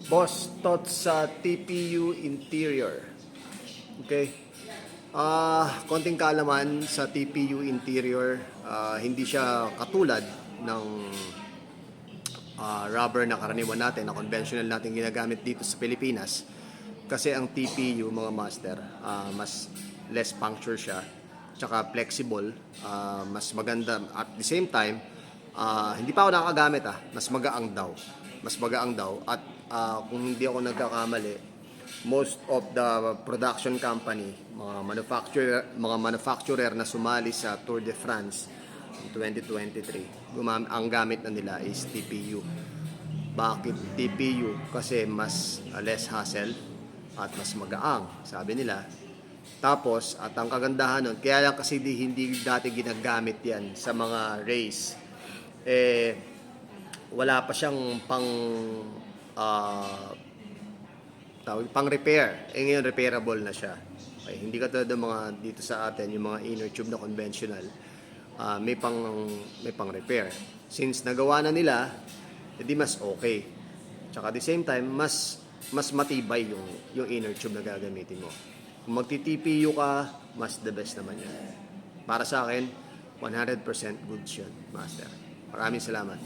Boss, thoughts sa TPU interior. Okay. Konting kaalaman sa TPU interior. Hindi siya katulad ng rubber na karaniwan natin, na conventional natin ginagamit dito sa Pilipinas. Kasi ang TPU, mga master, mas less puncture siya, tsaka flexible, mas maganda. At the same time, hindi pa ako nakagamit, mas magaang daw. Mas magaang daw. At kung hindi ako nagkakamali, most of the production company, mga manufacturer na sumali sa Tour de France 2023, ang gamit na nila is TPU. Bakit TPU? Kasi mas less hassle at mas magaang, sabi nila. Tapos, at ang kagandahan nun, kaya lang kasi hindi dati ginagamit yan sa mga race. Wala pa siyang pang repair. Ngayon repairable na siya. Okay, hindi katulad ng mga dito sa atin, yung mga inner tube na conventional, may pang repair. Since nagawa na nila, edi mas okay. Tsaka at the same time, mas matibay yung inner tube na gagamitin mo. Kung magti-TPU ka, mas the best naman yan. Para sa akin, 100% goods yun, master. Maraming salamat.